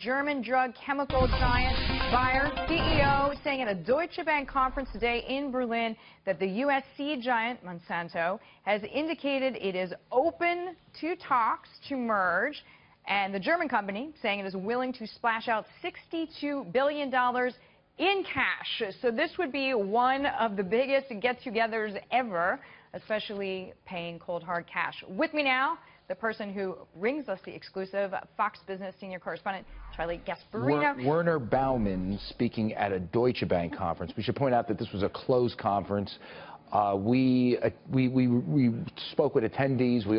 German drug chemical giant Bayer CEO saying at a Deutsche Bank conference today in Berlin that the U.S. seed giant Monsanto has indicated it is open to talks to merge, and the German company saying it is willing to splash out $62 billion in cash. So this would be one of the biggest get-togethers ever, especially paying cold hard cash. With me now, the person who brings us the exclusive, Fox Business senior correspondent, Charlie Gasparino. Werner Baumann speaking at a Deutsche Bank conference. We should point out that this was a closed conference. We spoke with attendees. We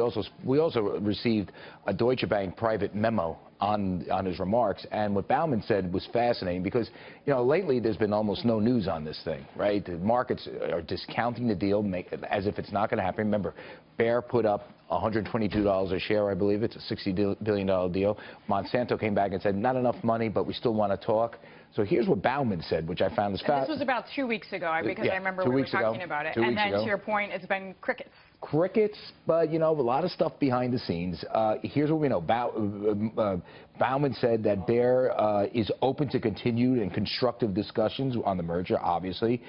also received a Deutsche Bank private memo on his remarks, and what Baumann said was fascinating because, you know, lately there's been almost no news on this thing, right? The markets are discounting the deal as if it's not going to happen. Remember, Bayer put up $122 a share, I believe. It's a $60 billion deal. Monsanto came back and said, not enough money, but we still want to talk. So here's what Baumann said, which I found is fascinating. This was about 2 weeks ago, because I remember we were talking about it. And then, to your point, it's been crickets. Crickets, but, you know, a lot of stuff behind the scenes. Here's what we know. Baumann said that Bayer is open to continued and constructive discussions on the merger, obviously,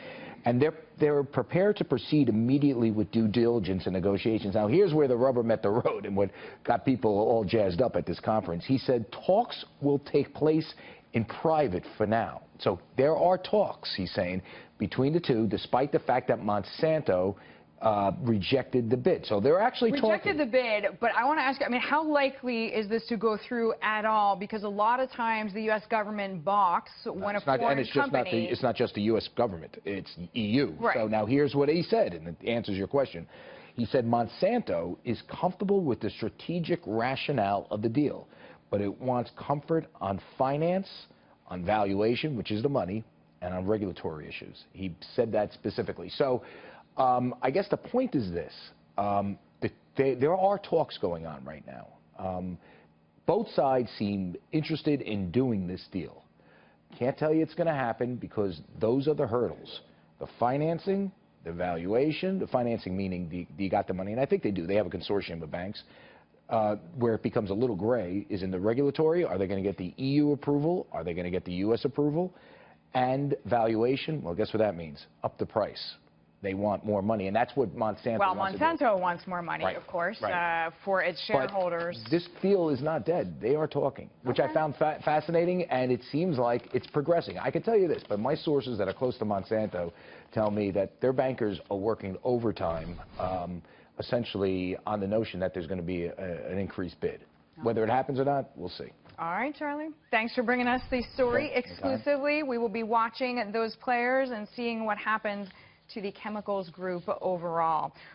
and they're prepared to proceed immediately with due diligence and negotiations. Now, here's where the rubber met the road and what got people all jazzed up at this conference. He said talks will take place in private for now. So there are talks, he's saying, between the two, despite the fact that Monsanto rejected the bid. So they're actually rejected the bid, but I want to ask you, I mean, how likely is this to go through at all? Because a lot of times the U.S. government balks when a foreign company... It's not just the U.S. government, it's EU. Right. So now here's what he said, and it answers your question. He said Monsanto is comfortable with the strategic rationale of the deal, but it wants comfort on finance, on valuation, which is the money, and on regulatory issues. He said that specifically. So I guess the point is this. There are talks going on right now. Both sides seem interested in doing this deal. Can't tell you it's going to happen because those are the hurdles. The financing, the valuation, the financing meaning you got the money, and I think they do. They have a consortium of banks. Where it becomes a little gray is in the regulatory. Are they going to get the EU approval? Are they going to get the U.S. approval? And valuation, well, guess what that means? Up the price. They want more money, and that's what Monsanto wants to do. Monsanto wants more money, right, of course, right, for its shareholders. But this deal is not dead. They are talking, which I found fascinating, and it seems like it's progressing. I can tell you this, but my sources that are close to Monsanto tell me that their bankers are working overtime, essentially on the notion that there's going to be an increased bid. Whether it happens or not, we'll see. All right, Charlie. Thanks for bringing us the story exclusively. We will be watching those players and seeing what happens to the chemicals group overall.